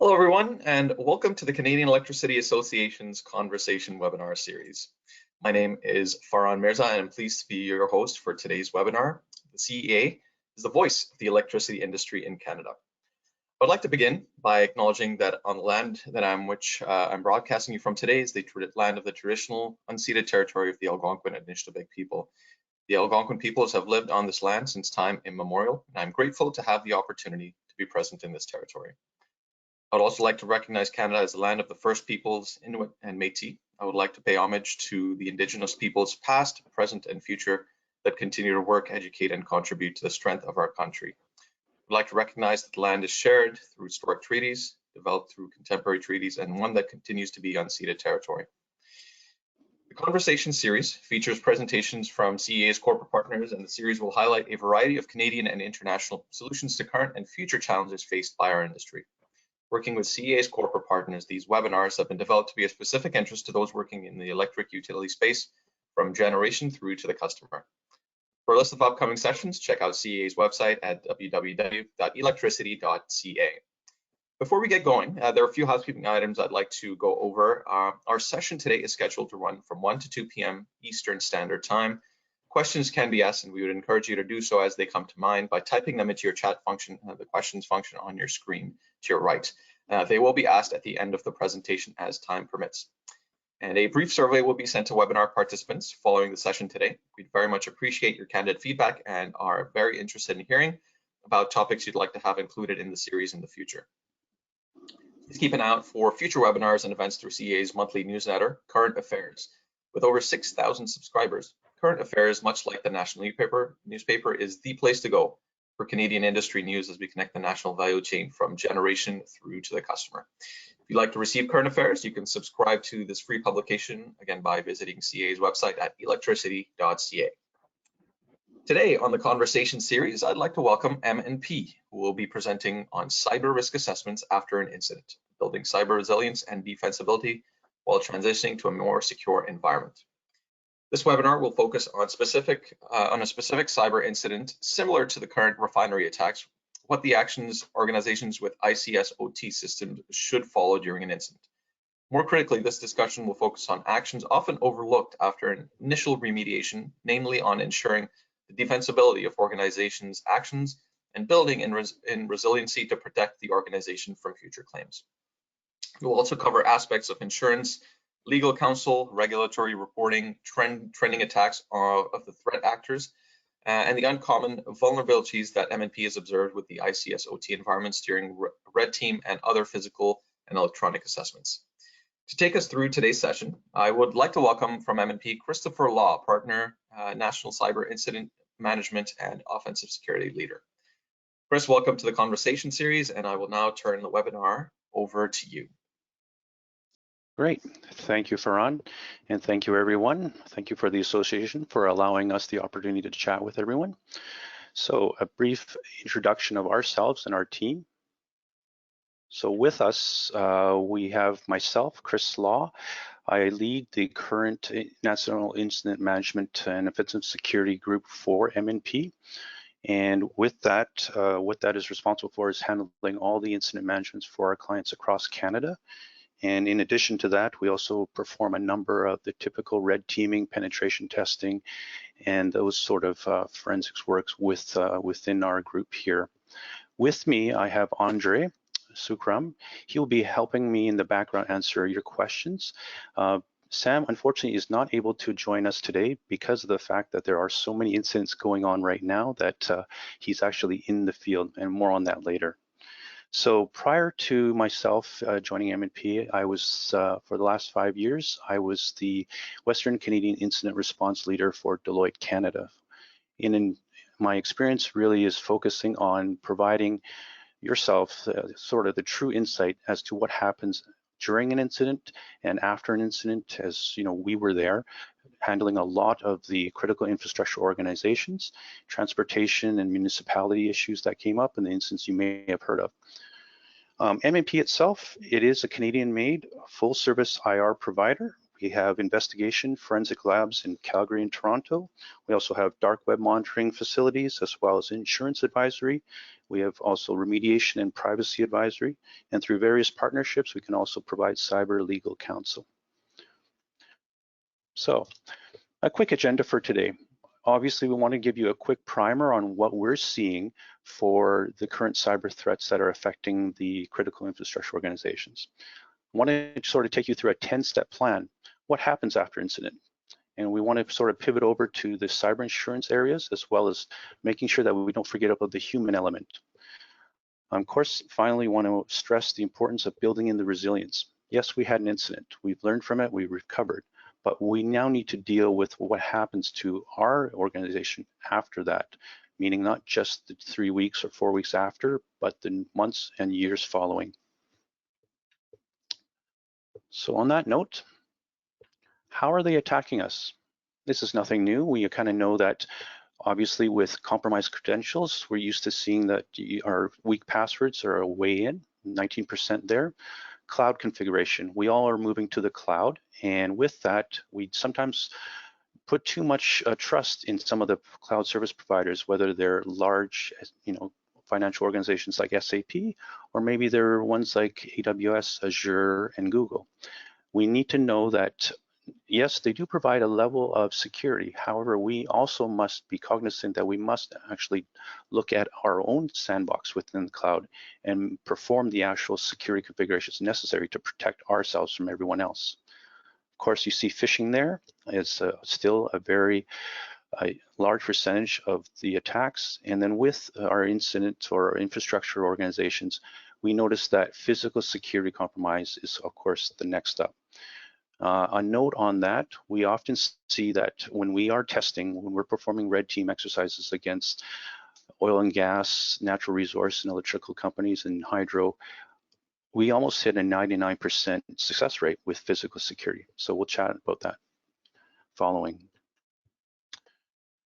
Hello, everyone, and welcome to the Canadian Electricity Association's Conversation webinar series. My name is Farhan Mirza, and I'm pleased to be your host for today's webinar. The CEA is the voice of the electricity industry in Canada. I'd like to begin by acknowledging that on the land that I'm broadcasting you from today is the land of the traditional unceded territory of the Algonquin and Nishnawbe people. The Algonquin peoples have lived on this land since time immemorial, and I'm grateful to have the opportunity to be present in this territory. I would also like to recognize Canada as the land of the First Peoples, Inuit and Métis. I would like to pay homage to the Indigenous peoples past, present, and future that continue to work, educate, and contribute to the strength of our country. I'd like to recognize that the land is shared through historic treaties, developed through contemporary treaties, and one that continues to be unceded territory. The Conversation series features presentations from CEA's corporate partners, and the series will highlight a variety of Canadian and international solutions to current and future challenges faced by our industry. Working with CEA's corporate partners, these webinars have been developed to be of specific interest to those working in the electric utility space, from generation through to the customer. For a list of upcoming sessions, check out CEA's website at www.electricity.ca. Before we get going, there are a few housekeeping items I'd like to go over. Our session today is scheduled to run from 1 to 2 p.m. Eastern Standard Time. Questions can be asked, and we would encourage you to do so as they come to mind by typing them into your chat function, the questions function on your screen to your right. They will be asked at the end of the presentation as time permits. And a brief survey will be sent to webinar participants following the session today. We'd very much appreciate your candid feedback and are very interested in hearing about topics you'd like to have included in the series in the future. Please keep an eye out for future webinars and events through CEA's monthly newsletter, Current Affairs. With over 6,000 subscribers, Current Affairs, much like the national newspaper, is the place to go for Canadian industry news as we connect the national value chain from generation through to the customer. If you'd like to receive Current Affairs, you can subscribe to this free publication, again, by visiting CEA's website at electricity.ca. Today on the Conversation series, I'd like to welcome M&P, who will be presenting on cyber risk assessments after an incident, building cyber resilience and defensibility while transitioning to a more secure environment. This webinar will focus on a specific cyber incident similar to the current refinery attacks, what the actions organizations with ICS OT systems should follow during an incident. More critically, this discussion will focus on actions often overlooked after an initial remediation, namely on ensuring the defensibility of organizations' actions and building in resiliency to protect the organization from future claims. We will also cover aspects of insurance, legal counsel, regulatory reporting, trending attacks of the threat actors, and the uncommon vulnerabilities that M&P has observed with the ICS OT environments during red team and other physical and electronic assessments. To take us through today's session, I would like to welcome from M&P Christopher Law, Partner, National Cyber Incident Management and Offensive Security Leader. Chris, welcome to the Conversation series, and I will now turn the webinar over to you. Great, thank you, Farhan, and thank you, everyone. Thank you for the association for allowing us the opportunity to chat with everyone. So a brief introduction of ourselves and our team. So with us, we have myself, Chris Law. I lead the current National Incident Management and Offensive Security Group for M&P. And with that, what that is responsible for is handling all the incident managements for our clients across Canada. And in addition to that, we also perform a number of the typical red teaming, penetration testing, and those sort of forensics works within our group here. With me, I have Andre Sukram. He will be helping me in the background answer your questions. Sam, unfortunately, is not able to join us today because of the fact that there are so many incidents going on right now that he's actually in the field, and more on that later. So prior to myself joining M&P, I was, for the last 5 years, I was the Western Canadian Incident Response Leader for Deloitte Canada. In my experience really is focusing on providing yourself sort of the true insight as to what happens during an incident and after an incident. As you know, we were there handling a lot of the critical infrastructure organizations, transportation and municipality issues that came up in the instance you may have heard of. M&P itself, it is a Canadian-made full-service IR provider. We have investigation forensic labs in Calgary and Toronto. We also have dark web monitoring facilities, as well as insurance advisory. We have also remediation and privacy advisory. And through various partnerships, we can also provide cyber legal counsel. So a quick agenda for today. Obviously, we want to give you a quick primer on what we're seeing for the current cyber threats that are affecting the critical infrastructure organizations. I want to sort of take you through a 10-step plan. What happens after incident? And we want to sort of pivot over to the cyber insurance areas, as well as making sure that we don't forget about the human element. Of course, finally, want to stress the importance of building in the resilience. Yes, we had an incident. We've learned from it, we recovered, but we now need to deal with what happens to our organization after that, meaning not just the 3 weeks or 4 weeks after, but the months and years following. So on that note, how are they attacking us? This is nothing new. We kind of know that obviously with compromised credentials, we're used to seeing that our weak passwords are a way in, 19% there. Cloud configuration, we all are moving to the cloud, and with that, we sometimes put too much trust in some of the cloud service providers, whether they're large, financial organizations like SAP, or maybe they're ones like AWS, Azure, and Google. We need to know that, yes, they do provide a level of security. However, we also must be cognizant that we must actually look at our own sandbox within the cloud and perform the actual security configurations necessary to protect ourselves from everyone else. Of course, you see phishing there is still a very large percentage of the attacks. And then with our incident or infrastructure organizations, we notice that physical security compromise is, of course, the next up. A note on that, we often see that when we are testing, when we're performing red team exercises against oil and gas, natural resource and electrical companies and hydro, we almost hit a 99% success rate with physical security. So we'll chat about that following.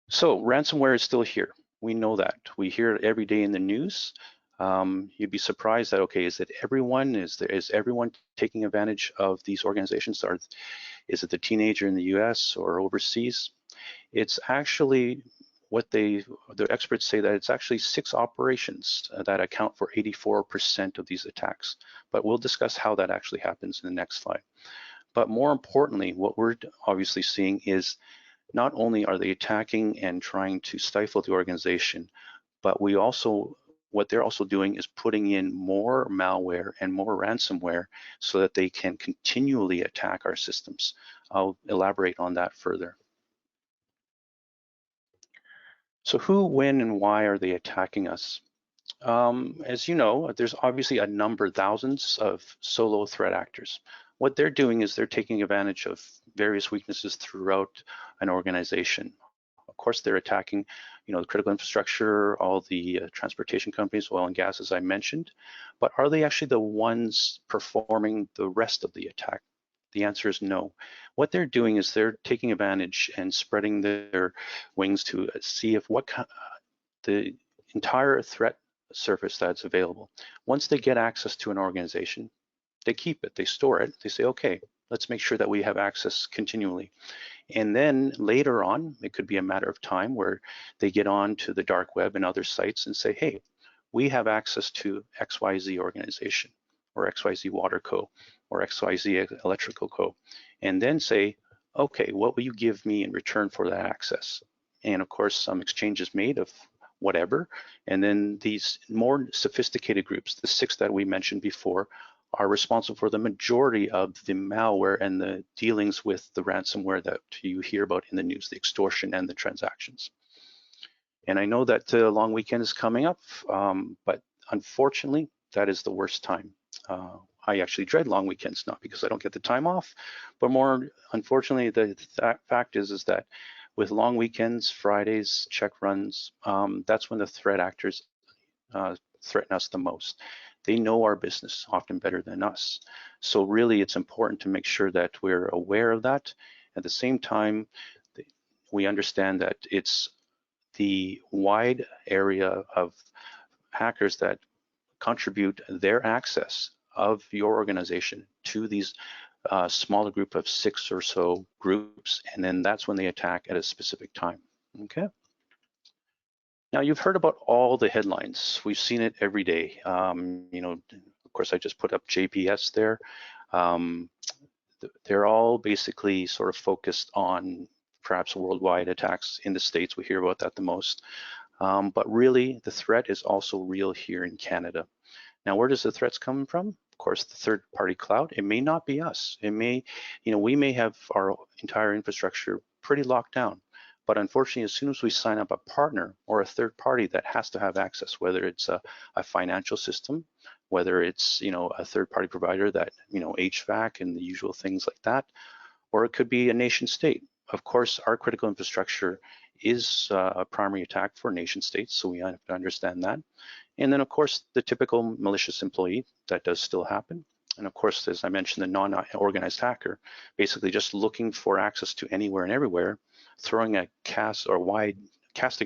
So ransomware is still here. We know that. We hear it every day in the news. You'd be surprised that, okay, is it everyone? Is everyone taking advantage of these organizations? Or is it the teenager in the US or overseas? It's actually what the experts say, that it's actually 6 operations that account for 84% of these attacks. But we'll discuss how that actually happens in the next slide. But more importantly, what we're obviously seeing is not only are they attacking and trying to stifle the organization, but what they're also doing is putting in more malware and more ransomware so that they can continually attack our systems. I'll elaborate on that further. So who, when, and why are they attacking us? As you know, there's obviously a number, thousands of solo threat actors. What they're doing is they're taking advantage of various weaknesses throughout an organization. Of course, they're attacking, the critical infrastructure, all the transportation companies, oil and gas, as I mentioned. But are they actually the ones performing the rest of the attack? The answer is no. What they're doing is they're taking advantage and spreading their wings to see if the entire threat surface that's available. Once they get access to an organization, they keep it, they store it, they say, okay, let's make sure that we have access continually. And then later on, it could be a matter of time where they get on to the dark web and other sites and say, hey, we have access to XYZ organization or XYZ Water Co. or XYZ Electrical Co. And then say, okay, what will you give me in return for that access? And of course, some exchange is made of whatever. And then these more sophisticated groups, the 6 that we mentioned before, are responsible for the majority of the malware and the dealings with the ransomware that you hear about in the news, the extortion and the transactions. And I know that the long weekend is coming up, but unfortunately, that is the worst time. I actually dread long weekends, not because I don't get the time off, but more unfortunately, the fact is that with long weekends, Fridays, check runs, that's when the threat actors threaten us the most. They know our business often better than us. So really, it's important to make sure that we're aware of that. At the same time, we understand that it's the wide area of hackers that contribute their access of your organization to these a smaller group of 6 or so groups, and then that's when they attack at a specific time. Okay. Now you've heard about all the headlines. We've seen it every day. You know, of course, I just put up JPS there. They're all basically sort of focused on perhaps worldwide attacks. In the States, we hear about that the most. But really, the threat is also real here in Canada. Now, where does the threats come from? Of course, the third-party cloud. It may not be us. It may, you know, we may have our entire infrastructure pretty locked down. But unfortunately, as soon as we sign up a partner or a third party that has to have access, whether it's a financial system, whether it's, you know, a third party provider that, you know, HVAC and the usual things like that, or it could be a nation state. Of course, our critical infrastructure is a primary attack for nation states, so we have to understand that. And then, of course, the typical malicious employee, that does still happen. And of course, as I mentioned, the non-organized hacker, basically just looking for access to anywhere and everywhere, throwing a casting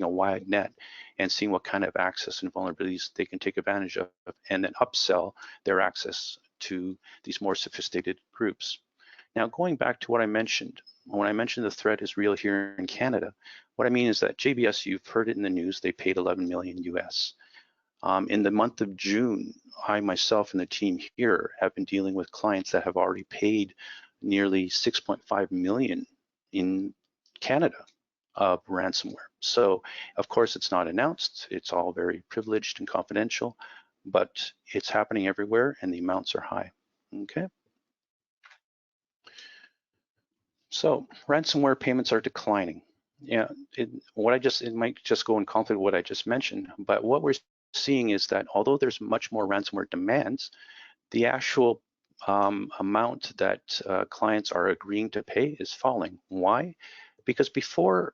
a wide net and seeing what kind of access and vulnerabilities they can take advantage of, and then upsell their access to these more sophisticated groups. Now, going back to what I mentioned, when I mentioned the threat is real here in Canada, what I mean is that JBS, you've heard it in the news, they paid 11 million US. In the month of June, I myself and the team here have been dealing with clients that have already paid nearly 6.5 million in Canada of ransomware. So of course it's not announced, it's all very privileged and confidential, but it's happening everywhere and the amounts are high, okay? So ransomware payments are declining. Yeah, it might just go in conflict with what I just mentioned, but what we're seeing is that although there's much more ransomware demands, the actual amount that clients are agreeing to pay is falling. Why? Because before,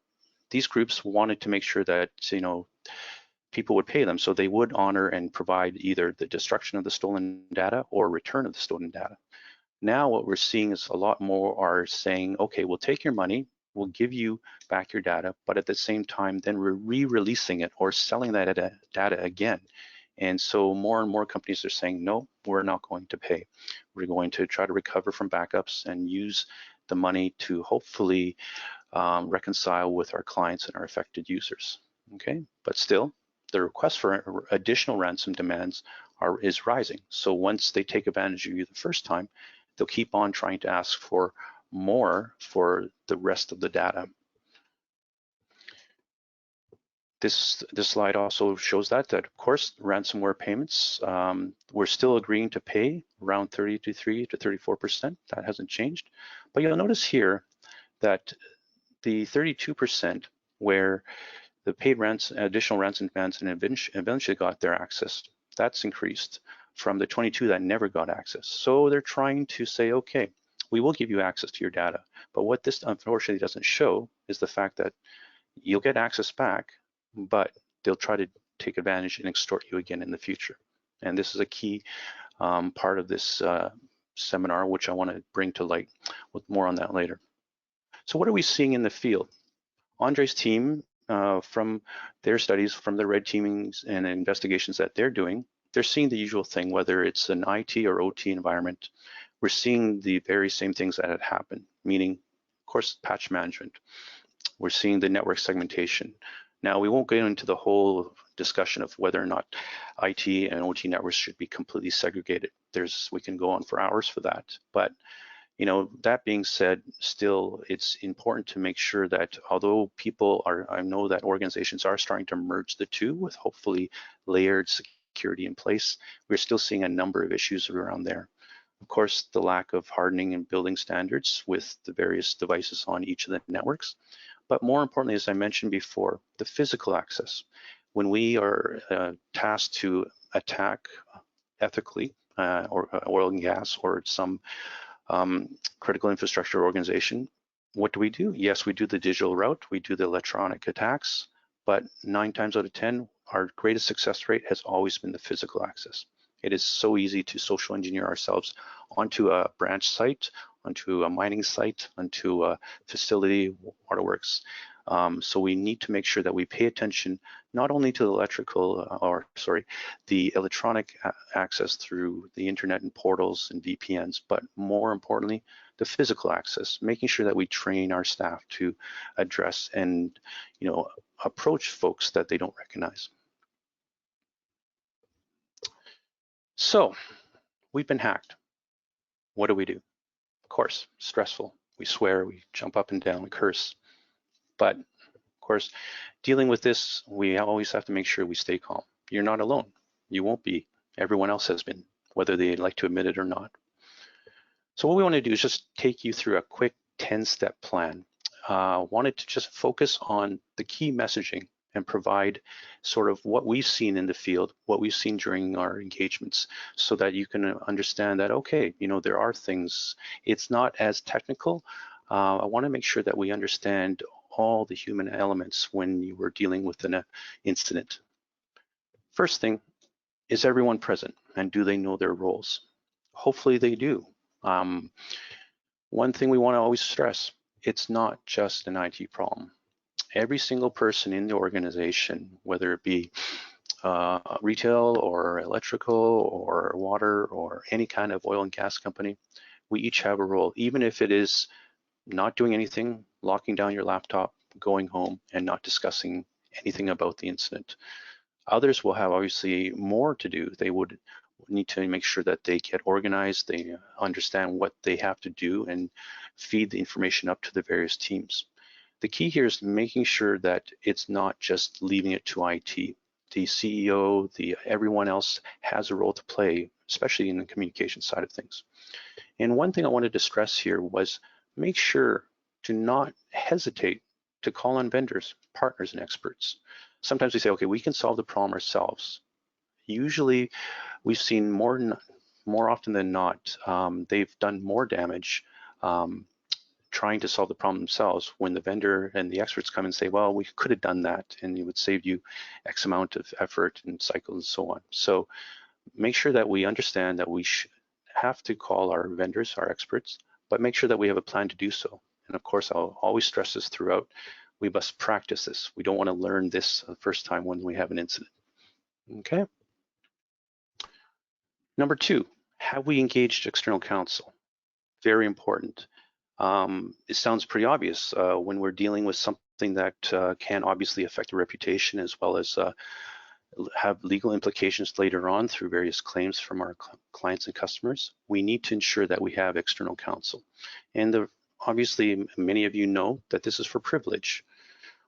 these groups wanted to make sure that, you know, people would pay them, so they would honor and provide either the destruction of the stolen data or return of the stolen data. Now what we're seeing is a lot more are saying, okay, we'll take your money, we'll give you back your data, but at the same time, then we're re-releasing it or selling that data again. And so more and more companies are saying, no, we're not going to pay. We're going to try to recover from backups and use the money to hopefully reconcile with our clients and our affected users, okay? But still, the request for additional ransom demands is rising. So once they take advantage of you the first time, they'll keep on trying to ask for more for the rest of the data. This slide also shows that of course, ransomware payments, we're still agreeing to pay around 33 to 34%. That hasn't changed. But you'll notice here that the 32% where the paid additional ransom demands and eventually got their access, that's increased from the 22 that never got access. So they're trying to say, okay, we will give you access to your data. But what this unfortunately doesn't show is the fact that you'll get access back, but they'll try to take advantage and extort you again in the future. And this is a key part of this seminar, which I want to bring to light with more on that later. So what are we seeing in the field? Andre's team, from their studies, from the red teamings and investigations that they're doing, they're seeing the usual thing, whether it's an IT or OT environment. We're seeing the very same things that had happened, meaning, of course, patch management. We're seeing the network segmentation. Now, we won't get into the whole discussion of whether or not IT and OT networks should be completely segregated. We can go on for hours for that. But you know, that being said, still, it's important to make sure that although I know that organizations are starting to merge the two with hopefully layered security in place, we're still seeing a number of issues around there. Of course, the lack of hardening and building standards with the various devices on each of the networks. But more importantly, as I mentioned before, the physical access. When we are tasked to attack ethically, or oil and gas or some critical infrastructure organization, what do? Yes, we do the digital route, we do the electronic attacks, but 9 times out of 10, our greatest success rate has always been the physical access. It is so easy to social engineer ourselves onto a branch site, onto a mining site, onto a facility, waterworks, So we need to make sure that we pay attention not only to the electronic access through the internet and portals and VPNs, but more importantly, the physical access, making sure that we train our staff to address and approach folks that they don't recognize. So we've been hacked. What do? Of course, stressful. We swear, we jump up and down, we curse. But of course, dealing with this, we always have to make sure we stay calm. You're not alone. You won't be. Everyone else has been, whether they like to admit it or not. So what we want to do is just take you through a quick 10-step plan. Wanted to just focus on the key messaging and provide sort of what we've seen in the field, what we've seen during our engagements, so that you can understand that, okay, there are things, it's not as technical. I want to make sure that we understand all the human elements when you were dealing with an incident. First thing, is everyone present and do they know their roles? Hopefully they do. One thing we want to always stress, it's not just an IT problem. Every single person in the organization, whether it be retail or electrical or water or any kind of oil and gas company, we each have a role, even if it is not doing anything, locking down your laptop, going home and not discussing anything about the incident. Others will have obviously more to do. They would need to make sure that they get organized, they understand what they have to do and feed the information up to the various teams. The key here is making sure that it's not just leaving it to IT. The CEO, everyone else has a role to play, especially in the communication side of things. And one thing I wanted to stress here was make sure to not hesitate to call on vendors, partners, and experts. Sometimes we say, okay, we can solve the problem ourselves. Usually we've seen more often than not, they've done more damage trying to solve the problem themselves when the vendor and the experts come and say, well, we could have done that and it would save you X amount of effort and cycles and so on. So make sure that we understand that we have to call our vendors, our experts, but make sure that we have a plan to do so. And of course, I'll always stress this throughout, we must practice this. We don't want to learn this the first time when we have an incident. Okay. Number 2, have we engaged external counsel? Very important. It sounds pretty obvious when we're dealing with something that can obviously affect the reputation as well as have legal implications later on through various claims from our clients and customers. We need to ensure that we have external counsel. And obviously, many of you know that this is for privilege.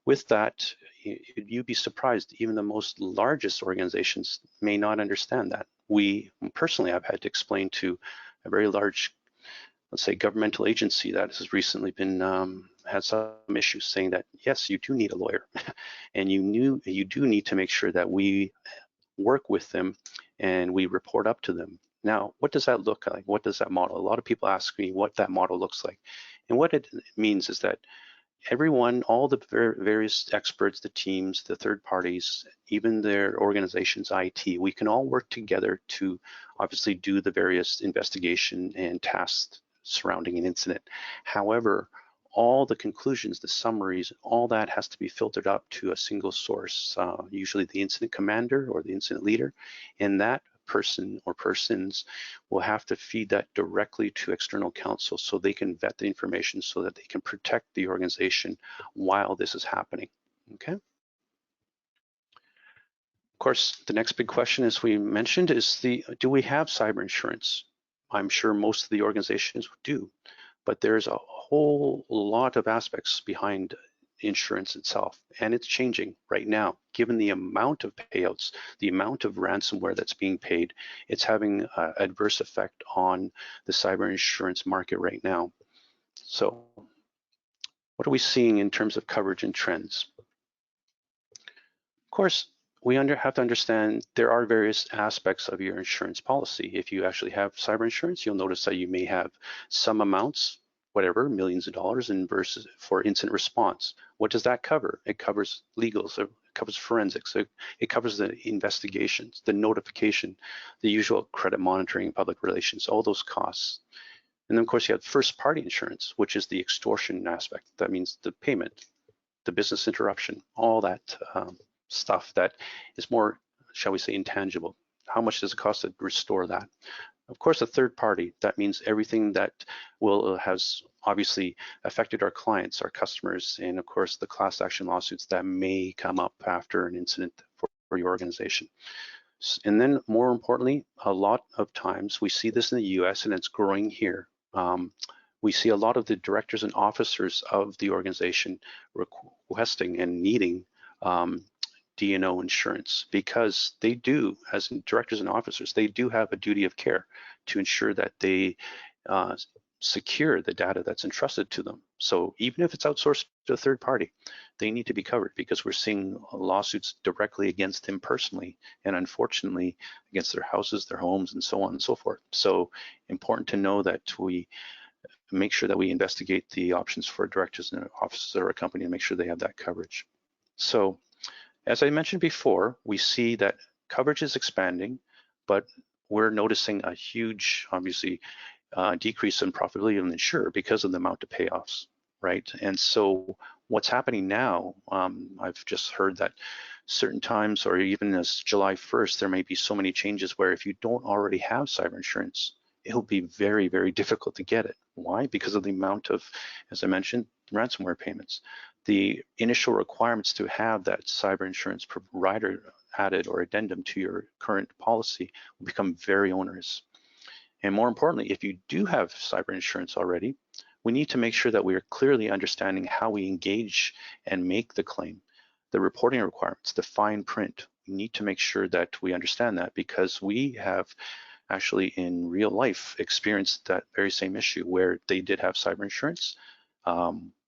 With that, you'd be surprised, even the most largest organizations may not understand that. We personally have had to explain to a very large, let's say, governmental agency that has recently been had some issues saying that yes, you do need a lawyer, and you do need to make sure that we work with them and we report up to them. Now, what does that look like? What does that model? A lot of people ask me what that model looks like, and what it means is that everyone, all the various experts, the teams, the third parties, even their organizations, IT, we can all work together to obviously do the various investigation and tasks surrounding an incident. However, all the conclusions, the summaries, all that has to be filtered up to a single source, usually the incident commander or the incident leader, and that person or persons will have to feed that directly to external counsel so they can vet the information so that they can protect the organization while this is happening. Okay. Of course, the next big question, as we mentioned, is do we have cyber insurance? I'm sure most of the organizations do, but there's a whole lot of aspects behind insurance itself, and it's changing right now. Given the amount of payouts, the amount of ransomware that's being paid, it's having an adverse effect on the cyber insurance market right now. So what are we seeing in terms of coverage and trends? Of course, we have to understand there are various aspects of your insurance policy. If you actually have cyber insurance, you'll notice that you may have some amounts, whatever, millions of dollars, and versus for incident response. What does that cover? It covers legals, it covers forensics, it covers the investigations, the notification, the usual credit monitoring, public relations, all those costs. And then of course you have first party insurance, which is the extortion aspect. That means the payment, the business interruption, all that stuff that is more, shall we say, intangible. How much does it cost to restore that? Of course, a third party, that means everything that has obviously affected our clients, our customers, and of course the class action lawsuits that may come up after an incident for your organization. And then more importantly, a lot of times we see this in the US and it's growing here. We see a lot of the directors and officers of the organization requesting and needing D&O insurance, because they do, as directors and officers, they do have a duty of care to ensure that they secure the data that's entrusted to them. So even if it's outsourced to a third party, they need to be covered, because we're seeing lawsuits directly against them personally, and unfortunately against their houses, their homes, and so on and so forth. So important to know that we make sure that we investigate the options for directors and officers of our company and make sure they have that coverage. So as I mentioned before, we see that coverage is expanding, but we're noticing a huge, obviously, decrease in profitability of the insurer because of the amount of payoffs, right? And so what's happening now, I've just heard that certain times, or even as July 1st, there may be so many changes where if you don't already have cyber insurance, it'll be very, very difficult to get it. Why? Because of the amount of, as I mentioned, ransomware payments. The initial requirements to have that cyber insurance provider added or addendum to your current policy will become very onerous. And more importantly, if you do have cyber insurance already, we need to make sure that we are clearly understanding how we engage and make the claim, the reporting requirements, the fine print. We need to make sure that we understand that, because we have actually in real life experienced that very same issue where they did have cyber insurance.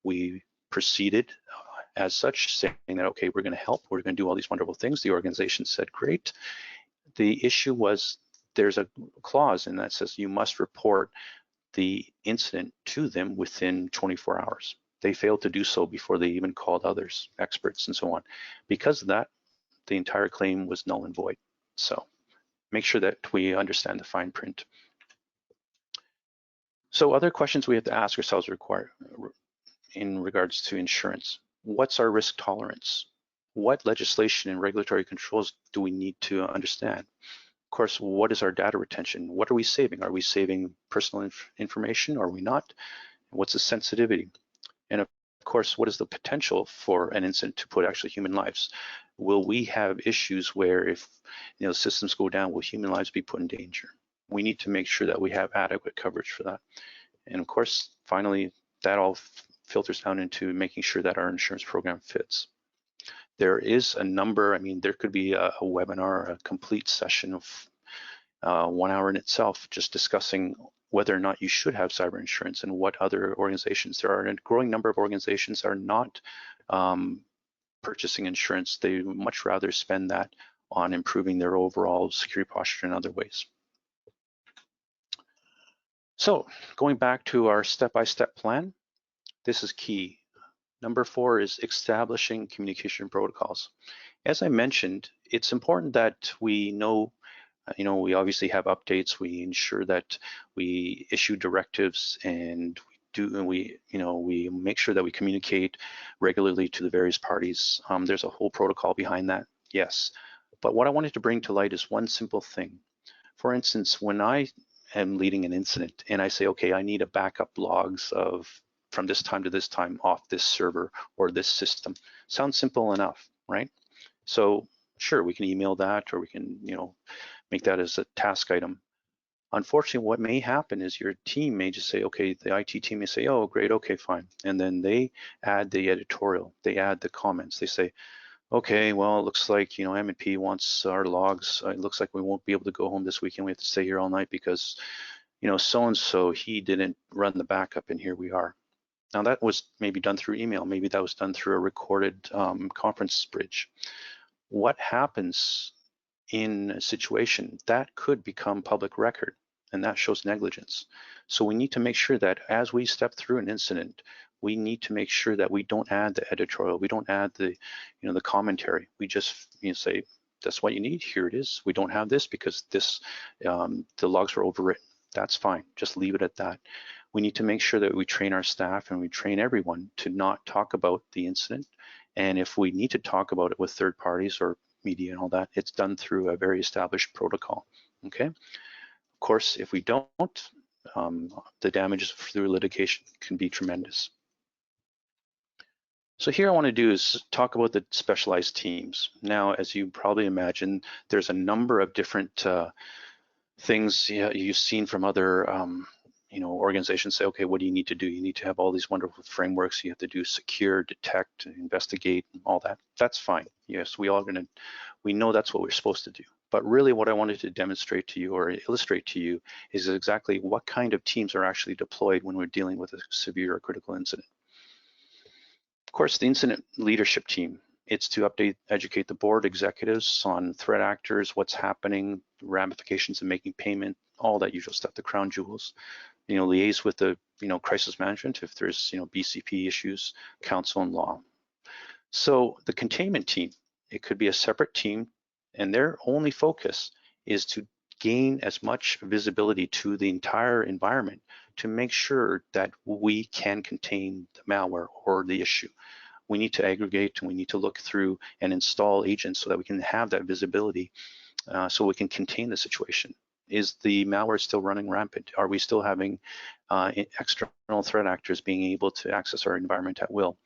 We proceeded as such, saying that, okay, we're going to help, we're going to do all these wonderful things. The organization said, great. The issue was there's a clause in that says you must report the incident to them within 24 hours. They failed to do so before they even called others, experts, and so on. Because of that, the entire claim was null and void. So make sure that we understand the fine print. So other questions we have to ask ourselves in regards to insurance. What's our risk tolerance? What legislation and regulatory controls do we need to understand? Of course, what is our data retention? What are we saving? Are we saving personal information? Are we not? What's the sensitivity? And of course, what is the potential for an incident to put actually human lives? Will we have issues where if systems go down, will human lives be put in danger? We need to make sure that we have adequate coverage for that. And of course, finally, that all filters down into making sure that our insurance program fits. There is a number, there could be a webinar, a complete session of 1 hour in itself, just discussing whether or not you should have cyber insurance and what other organizations. There are a growing number of organizations are not purchasing insurance. They would much rather spend that on improving their overall security posture in other ways. So going back to our step-by-step plan, this is key. Number 4 is establishing communication protocols. As I mentioned, it's important that we know, we obviously have updates. We ensure that we issue directives, and we make sure that we communicate regularly to the various parties. There's a whole protocol behind that, yes. But what I wanted to bring to light is one simple thing. For instance, when I am leading an incident and I say, okay, I need a backup logs of from this time to this time off this server or this system. Sounds simple enough, right? So sure, we can email that, or we can, make that as a task item. Unfortunately, what may happen is your team may just say, okay, the IT team may say, oh, great, okay, fine. And then they add the editorial, they add the comments. They say, okay, well, it looks like, M&P wants our logs. It looks like we won't be able to go home this weekend. We have to stay here all night because, so-and-so, he didn't run the backup, and here we are. Now that was maybe done through email, maybe that was done through a recorded conference bridge. What happens in a situation that could become public record, and that shows negligence. So we need to make sure that as we step through an incident, we need to make sure that we don't add the editorial, we don't add the, the commentary. We just say, that's what you need, here it is. We don't have this because this, the logs were overwritten. That's fine, just leave it at that. We need to make sure that we train our staff and we train everyone to not talk about the incident And if we need to talk about it with third parties or media and all that, it's done through a very established protocol, okay? Of course, if we don't, the damages through litigation can be tremendous. So here I want to do is talk about the specialized teams. Now, as you probably imagine, there's a number of different things you've seen from other organizations say, okay, what do you need to do? You need to have all these wonderful frameworks. You have to do secure, detect, investigate, and all that. That's fine. Yes, we know that's what we're supposed to do. But really what I wanted to demonstrate to you or illustrate to you is exactly what kind of teams are actually deployed when we're dealing with a severe or critical incident. Of course, the incident leadership team, it's to educate the board executives on threat actors, what's happening, ramifications of making payment, all that usual stuff, the crown jewels. Liaise with the crisis management if there's BCP issues, counsel and law. So the containment team, it could be a separate team, and their only focus is to gain as much visibility to the entire environment to make sure that we can contain the malware or the issue. We need to aggregate and we need to look through and install agents so that we can have that visibility so we can contain the situation. Is the malware still running rampant? Are we still having external threat actors being able to access our environment at will?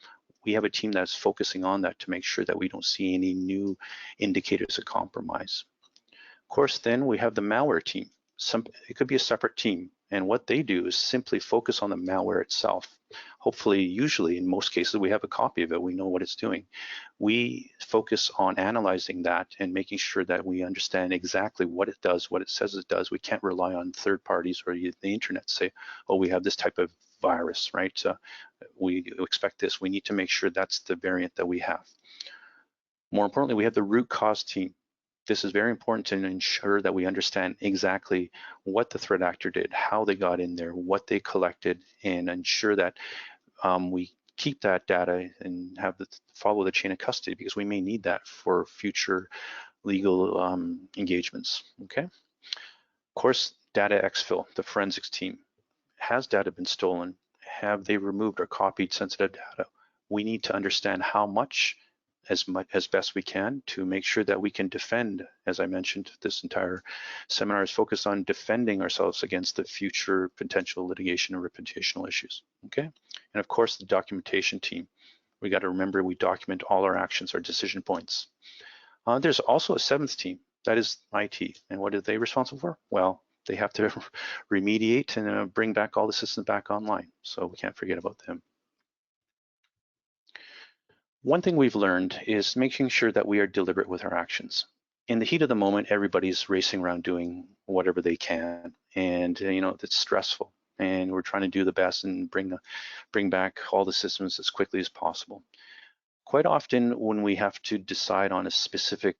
We have a team that's focusing on that to make sure that we don't see any new indicators of compromise. Of course, then we have the malware team. It could be a separate team, and what they do is simply focus on the malware itself. Hopefully, usually, in most cases, we have a copy of it. We know what it's doing. We focus on analyzing that and making sure that we understand exactly what it does, what it says it does. We can't rely on third parties or the internet to say, oh, we have this type of virus, right? We expect this. We need to make sure that's the variant that we have. More importantly, we have the root cause team. This is very important to ensure that we understand exactly what the threat actor did, how they got in there, what they collected, and ensure that we keep that data and follow the chain of custody, because we may need that for future legal engagements, okay? Of course, data exfil, the forensics team. Has data been stolen? Have they removed or copied sensitive data? We need to understand how much as best we can to make sure that we can defend. As I mentioned, this entire seminar is focused on defending ourselves against the future potential litigation and reputational issues, okay? And of course, the documentation team. We got to remember we document all our actions, our decision points. There's also a seventh team, that is IT. And what are they responsible for? Well, they have to remediate and bring back all the systems back online. So we can't forget about them. One thing we've learned is making sure that we are deliberate with our actions. In the heat of the moment, everybody's racing around doing whatever they can, and it's stressful. And we're trying to do the best and bring back all the systems as quickly as possible. Quite often, when we have to decide on a specific,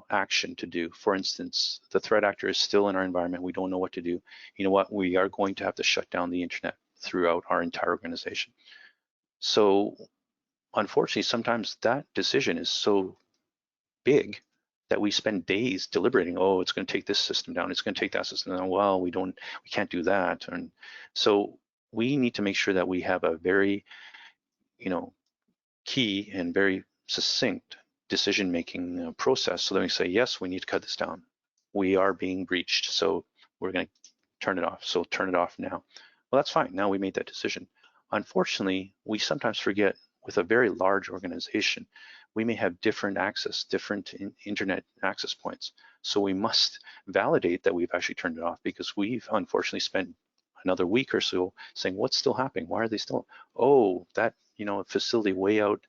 action to do, for instance, the threat actor is still in our environment, we don't know what to do. You know what? We are going to have to shut down the internet throughout our entire organization. So unfortunately, sometimes that decision is so big that we spend days deliberating. Oh, it's going to take this system down. It's going to take that system down. Well, we can't do that. And so we need to make sure that we have a very, key and very succinct decision-making process. So then we say, yes, we need to cut this down. We are being breached, so we're going to turn it off. So turn it off now. Well, that's fine. Now we made that decision. Unfortunately, we sometimes forget with a very large organization, we may have different access, different internet access points. So we must validate that we've actually turned it off, because we've unfortunately spent another week or so saying, what's still happening? Why are they still? Oh, that facility way out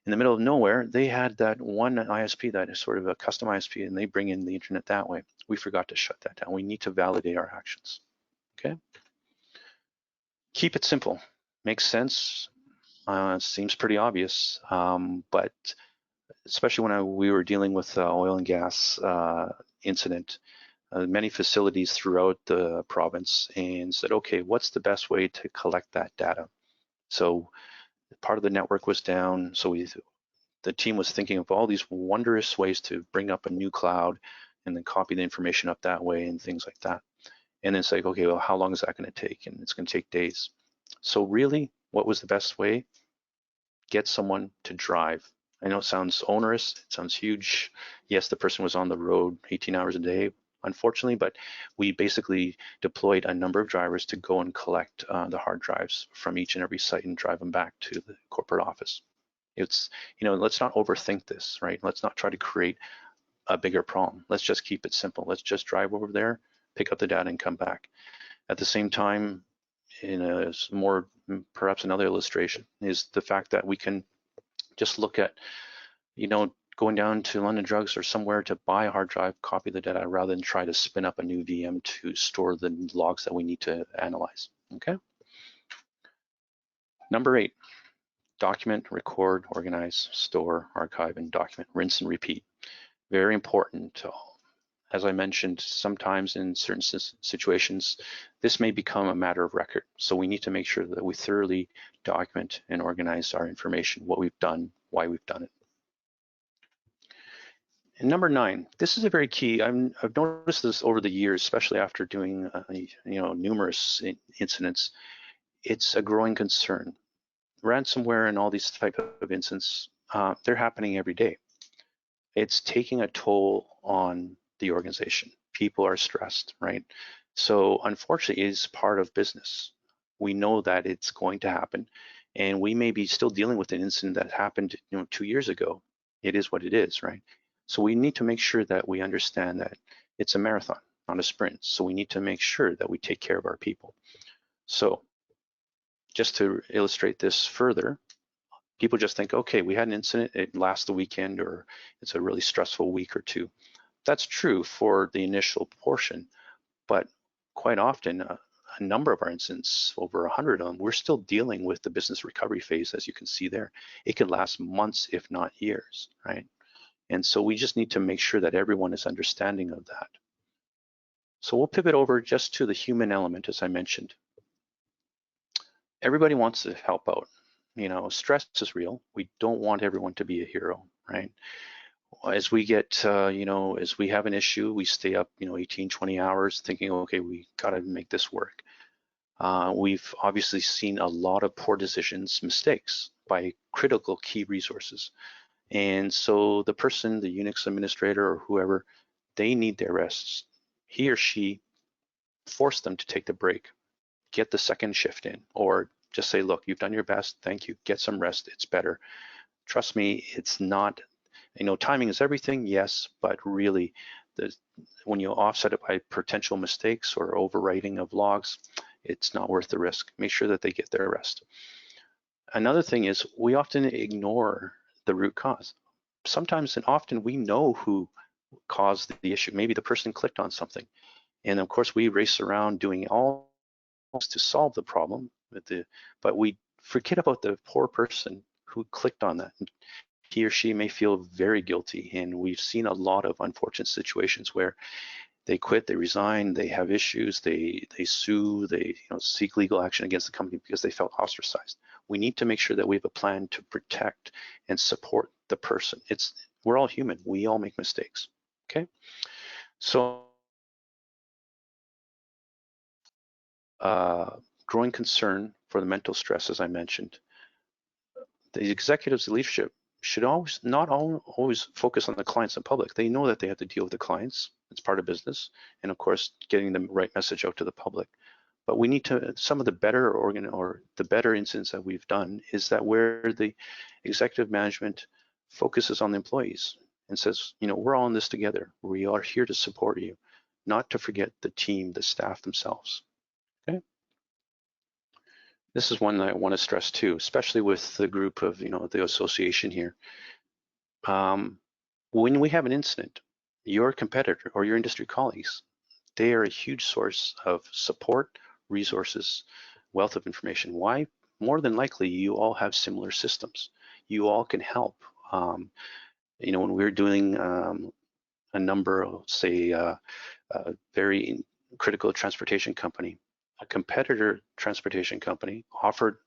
in the middle of nowhere, they had that one ISP that is sort of a custom ISP, and they bring in the internet that way. We forgot to shut that down. We need to validate our actions, okay? Keep it simple. Makes sense. Seems pretty obvious, but especially when we were dealing with oil and gas incident, many facilities throughout the province, and said, okay, what's the best way to collect that data? So part of the network was down, so the team was thinking of all these wondrous ways to bring up a new cloud and then copy the information up that way and things like that. And then it's like, okay, well, how long is that going to take? And it's going to take days. So really, what was the best way? get someone to drive. I know it sounds onerous, it sounds huge. Yes, the person was on the road 18 hours a day, unfortunately, but we basically deployed a number of drivers to go and collect the hard drives from each and every site and drive them back to the corporate office. It's, let's not overthink this, right? Let's not try to create a bigger problem. Let's just keep it simple. Let's just drive over there, pick up the data and come back. At the same time, in a more, perhaps another illustration is the fact that we can just look at, going down to London Drugs or somewhere to buy a hard drive, copy the data, rather than try to spin up a new VM to store the logs that we need to analyze, okay? Number 8, document, record, organize, store, archive, and document, rinse and repeat. Very important. As I mentioned, sometimes in certain situations, this may become a matter of record. So we need to make sure that we thoroughly document and organize our information, what we've done, why we've done it. And number 9, this is a very key. I've noticed this over the years, especially after doing numerous incidents. It's a growing concern. Ransomware and all these type of incidents, they're happening every day. It's taking a toll on the organization. People are stressed, right? So unfortunately, it's part of business. We know that it's going to happen, and we may be still dealing with an incident that happened 2 years ago. It is what it is, right? So we need to make sure that we understand that it's a marathon, not a sprint. So we need to make sure that we take care of our people. So just to illustrate this further, people just think, okay, we had an incident, it lasts the weekend, or it's a really stressful week or two. That's true for the initial portion, but quite often, a number of our incidents, over 100 of them, we're still dealing with the business recovery phase, as you can see there. It could last months, if not years, right? And so we just need to make sure that everyone is understanding of that. So we'll pivot over just to the human element, as I mentioned. Everybody wants to help out. Stress is real. We don't want everyone to be a hero, right? As we get, as we have an issue, we stay up, 18, 20 hours thinking, okay, we got to make this work. We've obviously seen a lot of poor decisions, mistakes by critical key resources. And so the person, the Unix administrator or whoever, they need their rests. He or she force them to take the break, get the second shift in, or just say, look, you've done your best, thank you, get some rest, it's better. Trust me, it's not, timing is everything, yes, but really, when you offset it by potential mistakes or overwriting of logs, it's not worth the risk. Make sure that they get their rest. Another thing is we often ignore the root cause. Sometimes and often we know who caused the issue. Maybe the person clicked on something. And of course we race around doing all to solve the problem, but we forget about the poor person who clicked on that. He or she may feel very guilty. And we've seen a lot of unfortunate situations where they quit, they resign, they have issues, they sue, they seek legal action against the company because they felt ostracized. We need to make sure that we have a plan to protect and support the person. We're all human, we all make mistakes, okay? So growing concern for the mental stress, as I mentioned. The executives, the leadership should not always focus on the clients and public. They know that they have to deal with the clients. It's part of business. And of course, getting the right message out to the public. But we need to, some of the better the better incidents that we've done is that where the executive management focuses on the employees and says, we're all in this together. We are here to support you, not to forget the team, the staff themselves, okay? This is one that I want to stress too, especially with the group of, the association here. When we have an incident, your competitor or your industry colleagues, they are a huge source of support, resources, wealth of information. Why? More than likely, you all have similar systems. You all can help. When we're doing a number of, say, a very critical transportation company, a competitor transportation company offered,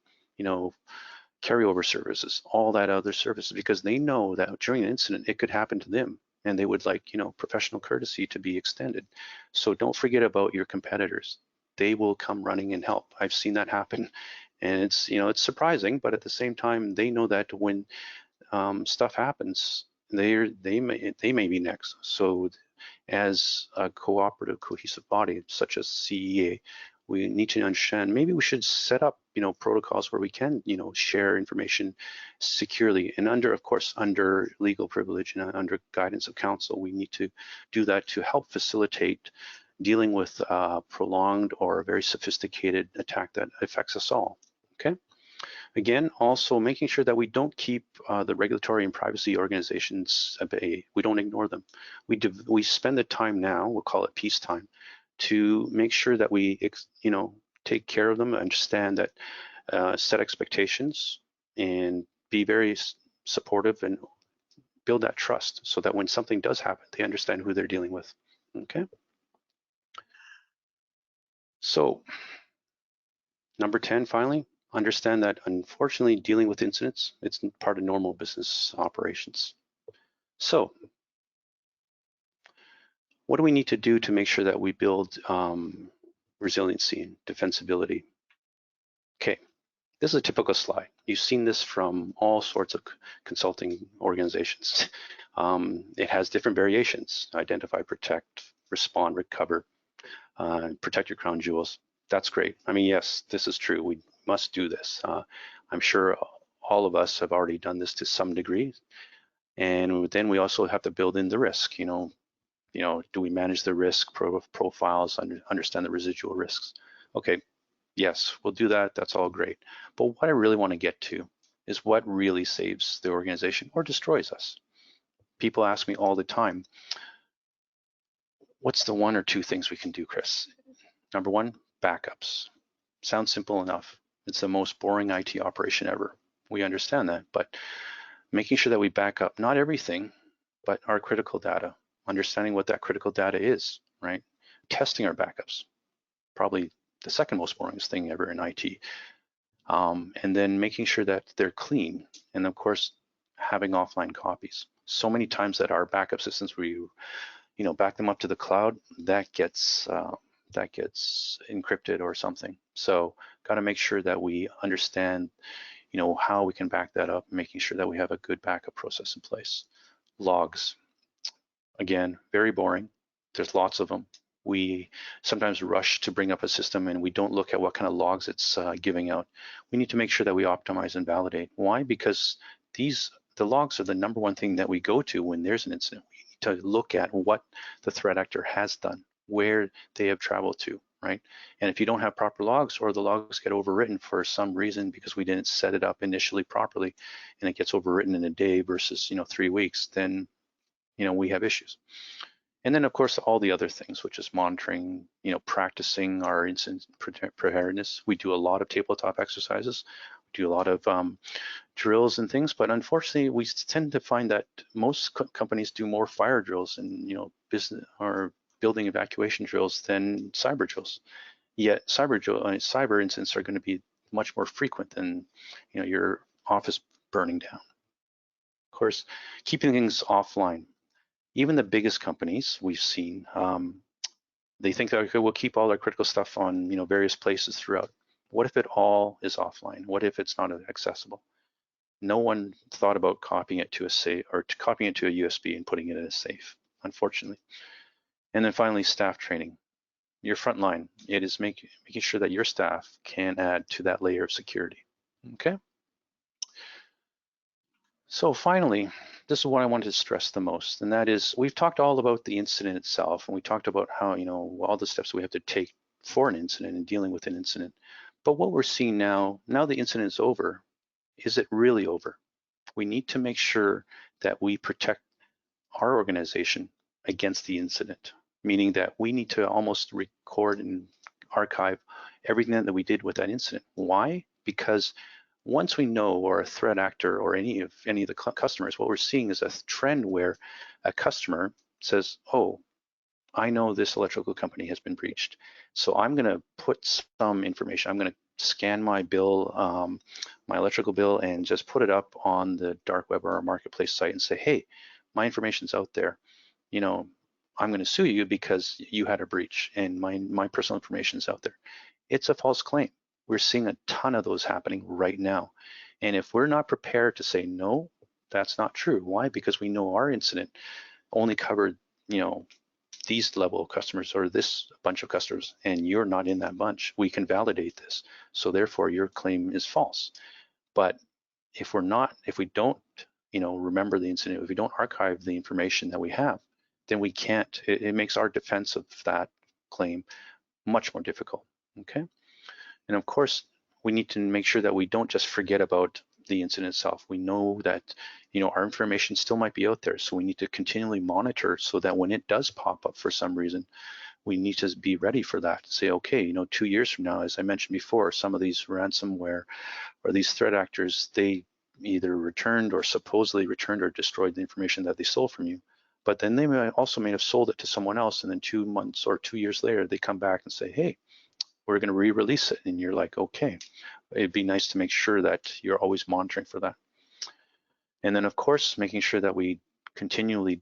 carryover services, all that other services, because they know that during an incident, it could happen to them. And they would like, professional courtesy to be extended. So don't forget about your competitors. They will come running and help. I've seen that happen And it's, it's surprising, but at the same time, they know that when stuff happens, they may be next. So as a cooperative, cohesive body such as CEA, we need to understand, maybe we should set up, protocols where we can, share information securely, and of course, under legal privilege and under guidance of counsel. We need to do that to help facilitate dealing with prolonged or a very sophisticated attack that affects us all, okay? Again, also making sure that we don't keep the regulatory and privacy organizations at bay. We don't ignore them. We spend the time now, we'll call it peacetime, to make sure that we take care of them, understand that, set expectations, and be very supportive and build that trust so that when something does happen, they understand who they're dealing with, okay? So, number 10, finally, understand that unfortunately dealing with incidents, it's part of normal business operations. So what do we need to do to make sure that we build resiliency and defensibility? Okay, this is a typical slide. You've seen this from all sorts of consulting organizations. It has different variations: identify, protect, respond, recover, protect your crown jewels. That's great. I mean, yes, this is true. We must do this. I'm sure all of us have already done this to some degree. And then we also have to build in the risk. Do we manage the risk profiles, understand the residual risks? Okay, yes, we'll do that. That's all great. But what I really want to get to is what really saves the organization or destroys us. People ask me all the time, what's the one or two things we can do, Chris? Number one, backups. Sounds simple enough. It's the most boring IT operation ever. We understand that, but making sure that we back up not everything, but our critical data, understanding what that critical data is, right? Testing our backups, probably the second most boring thing ever in IT. And then making sure that they're clean. And of course, having offline copies. So many times that our backup systems where you back them up to the cloud, that gets encrypted or something. So got to make sure that we understand, how we can back that up, making sure that we have a good backup process in place. Logs, again, very boring. There's lots of them. We sometimes rush to bring up a system and we don't look at what kind of logs it's giving out. We need to make sure that we optimize and validate. Why? Because the logs are the number one thing that we go to when there's an incident. We need to look at what the threat actor has done, where they have traveled to, right? And if you don't have proper logs, or the logs get overwritten for some reason because we didn't set it up initially properly, and it gets overwritten in a day versus 3 weeks, then we have issues. And then of course all the other things, which is monitoring, practicing our incident preparedness. We do a lot of tabletop exercises, we do a lot of drills and things, but unfortunately we tend to find that most companies do more fire drills and business or building evacuation drills than cyber drills. Yet cyber incidents are going to be much more frequent than your office burning down. Of course, keeping things offline. Even the biggest companies we've seen, they think that, okay, we'll keep all our critical stuff on various places throughout. What if it all is offline? What if it's not accessible? No one thought about copying it to a safe or copying it to a USB and putting it in a safe, unfortunately. And then finally, staff training. Your front line, it is making sure that your staff can add to that layer of security, okay? So finally, this is what I wanted to stress the most, and that is we've talked all about the incident itself, and we talked about how, all the steps we have to take for an incident and dealing with an incident. But what we're seeing now the incident is over, is it really over? We need to make sure that we protect our organization against the incident, meaning that we need to almost record and archive everything that we did with that incident. Why? Because once we know, or a threat actor or any of the customers, what we're seeing is a trend where a customer says, oh, I know this electrical company has been breached, so I'm going to put some information. I'm going to scan my bill, my electrical bill, and just put it up on the dark web or our marketplace site and say, hey, my information's out there. I'm going to sue you because you had a breach and my personal information is out there. It's a false claim. We're seeing a ton of those happening right now. And if we're not prepared to say, no, that's not true. Why? Because we know our incident only covered, these level of customers or this bunch of customers, and you're not in that bunch. We can validate this. So therefore your claim is false. But if we don't, remember the incident, if we don't archive the information that we have, then we can't, it makes our defense of that claim much more difficult, okay? And of course, we need to make sure that we don't just forget about the incident itself. We know that, our information still might be out there, so we need to continually monitor so that when it does pop up for some reason, we need to be ready for that. Say, okay, 2 years from now, as I mentioned before, some of these ransomware or these threat actors, they either returned or supposedly returned or destroyed the information that they stole from you. But then they may have sold it to someone else, and then 2 months or 2 years later, they come back and say, hey, we're going to re-release it. And you're like, okay, it'd be nice to make sure that you're always monitoring for that. And then of course, making sure that we continually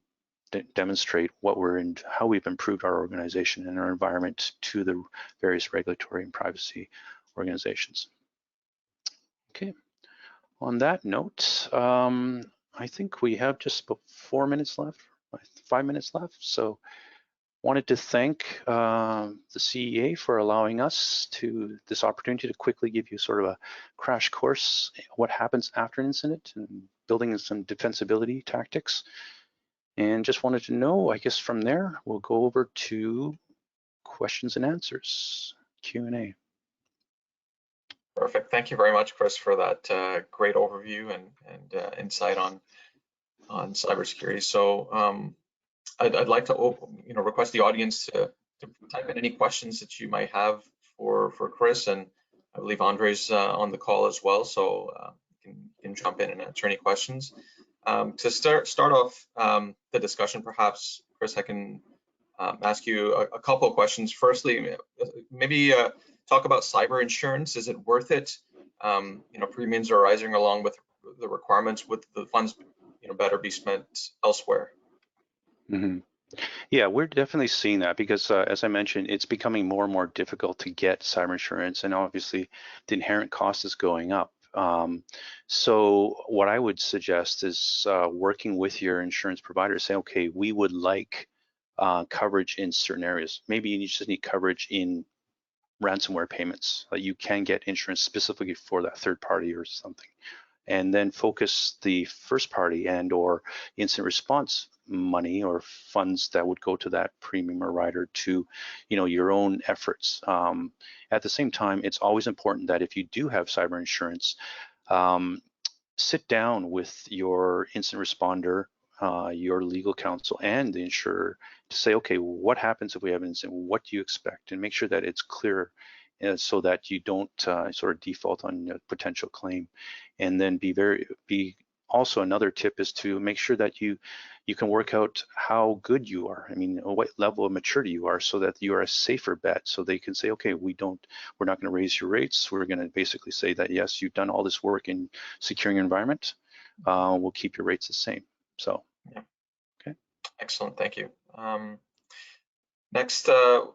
demonstrate how we've improved our organization and our environment to the various regulatory and privacy organizations. Okay, on that note, I think we have just about 4 minutes left, 5 minutes left. So wanted to thank the CEA for allowing us this opportunity to quickly give you sort of a crash course, what happens after an incident and building some defensibility tactics. And just wanted to know, I guess from there, we'll go over to questions and answers, Q&A. Perfect. Thank you very much, Chris, for that great overview and insight on cybersecurity. So I'd like to request the audience to type in any questions that you might have for Chris, and I believe Andre's on the call as well, so you can jump in and answer any questions. To start off the discussion, perhaps, Chris, I can ask you a couple of questions. Firstly, maybe talk about cyber insurance. Is it worth it? Premiums are rising along with the requirements. Would the funds, better be spent elsewhere? Mm-hmm. Yeah, we're definitely seeing that because, as I mentioned, it's becoming more and more difficult to get cyber insurance, and obviously, the inherent cost is going up. So what I would suggest is working with your insurance provider, say, okay, we would like coverage in certain areas. Maybe you just need coverage in ransomware payments. You can get insurance specifically for that third party or something, and then focus the first party and or incident response money or funds that would go to that premium or rider to, your own efforts. At the same time, it's always important that if you do have cyber insurance, sit down with your incident responder, your legal counsel, and the insurer to say, okay, what happens if we have an incident? What do you expect? And make sure that it's clear so that you don't sort of default on a potential claim. And then also another tip is to make sure that you can work out how good you are. I mean, what level of maturity you are, so that you are a safer bet. So they can say, okay, we're not going to raise your rates. We're going to basically say that, yes, you've done all this work in securing your environment. We'll keep your rates the same. So, yeah. Okay. Excellent, thank you. Next,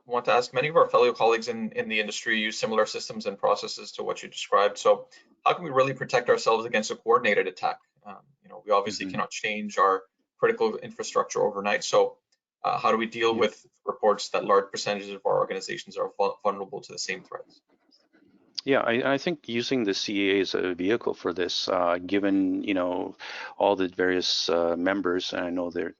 want to ask, many of our fellow colleagues in the industry use similar systems and processes to what you described. So how can we really protect ourselves against a coordinated attack? We obviously cannot change our critical infrastructure overnight. So how do we deal with reports that large percentages of our organizations are vulnerable to the same threats? Yeah, I think using the CEA as a vehicle for this, given all the various members, and I know they're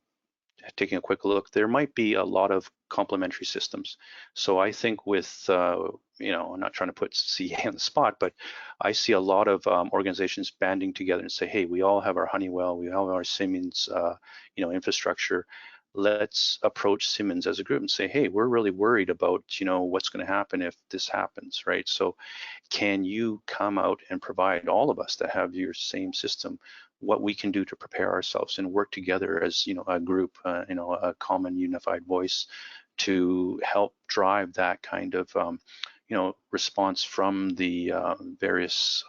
taking a quick look, there might be a lot of complementary systems. So I think with, I'm not trying to put CEA on the spot, but I see a lot of organizations banding together and say, hey, we all have our Honeywell, we all have our Siemens, infrastructure. Let's approach Siemens as a group and say, hey, we're really worried about, what's going to happen if this happens, right? So can you come out and provide all of us that have your same system what we can do to prepare ourselves and work together as a group, a common unified voice to help drive that kind of response from the various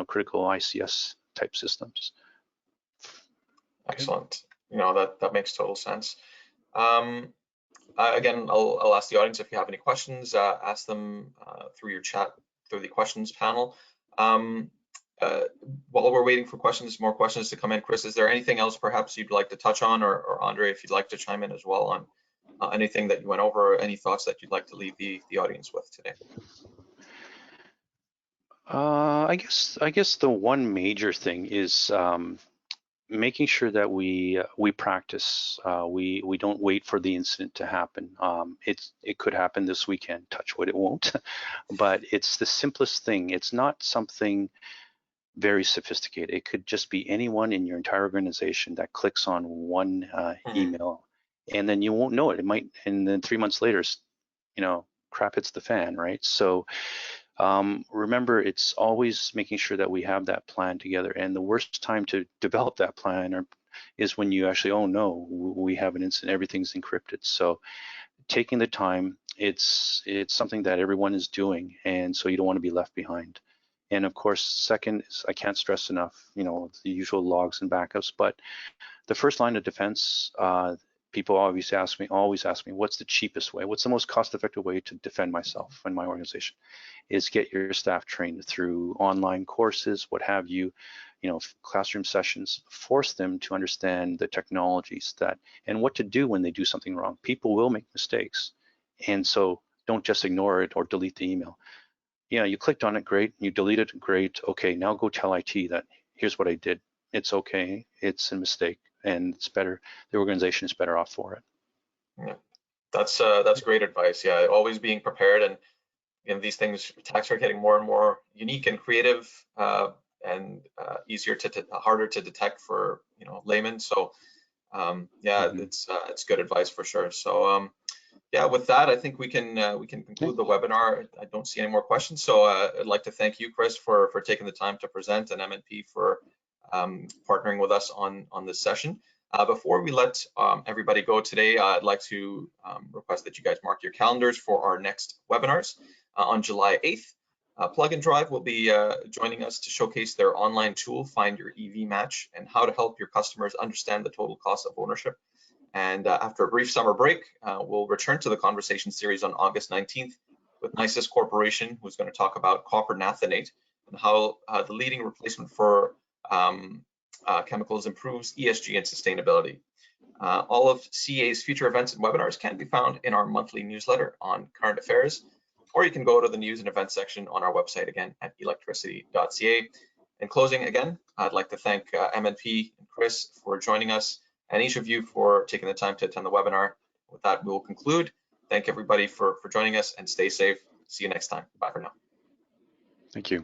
critical ICS type systems. Excellent. That makes total sense. Again, I'll ask the audience if you have any questions, ask them through through the questions panel. While we're waiting for more questions to come in, Chris, is there anything else perhaps you'd like to touch on, or Andre, if you'd like to chime in as well on anything that you went over, or any thoughts that you'd like to leave the audience with today? I guess the one major thing is making sure that we practice. We don't wait for the incident to happen. It could happen this weekend. Touch wood, it won't. But it's the simplest thing. It's not something very sophisticated. It could just be anyone in your entire organization that clicks on one email, and then you won't know it. It might, and then 3 months later, crap hits the fan, right? So remember, it's always making sure that we have that plan together. And the worst time to develop that plan is when you actually, oh no, we have an incident, everything's encrypted. So taking the time, it's something that everyone is doing, and so you don't want to be left behind. And of course, second is, I can't stress enough, the usual logs and backups, but the first line of defense, people always ask me, what's the cheapest way? What's the most cost-effective way to defend myself and my organization? Is get your staff trained through online courses, what have you, classroom sessions. Force them to understand the technologies and what to do when they do something wrong. People will make mistakes, and so don't just ignore it or delete the email. Yeah, you clicked on it, great. You deleted it, great. Okay, now go tell IT that here's what I did. It's okay. It's a mistake, and it's better. The organization is better off for it. Yeah, that's great advice. Yeah, always being prepared, and these things, attacks are getting more and more unique and creative, and harder to detect for laymen. So yeah, it's good advice for sure. So yeah, with that, I think we can conclude the webinar. I don't see any more questions, so I'd like to thank you, Chris, for taking the time to present, and MNP for partnering with us on this session. Before we let everybody go today, I'd like to request that you guys mark your calendars for our next webinars on July 8th. Plug and Drive will be joining us to showcase their online tool, Find Your EV Match, and how to help your customers understand the total cost of ownership. And after a brief summer break, we'll return to the conversation series on August 19th with Nisus Corporation, who's going to talk about copper naphthenate and how the leading replacement for chemicals improves ESG and sustainability. All of CEA's future events and webinars can be found in our monthly newsletter on current affairs, or you can go to the news and events section on our website, again, at electricity.ca. In closing, again, I'd like to thank MNP and Chris for joining us, and each of you for taking the time to attend the webinar. With that, we will conclude. Thank everybody for joining us, and stay safe. See you next time. Bye for now. Thank you.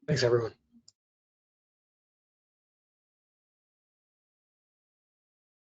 Thanks, everyone.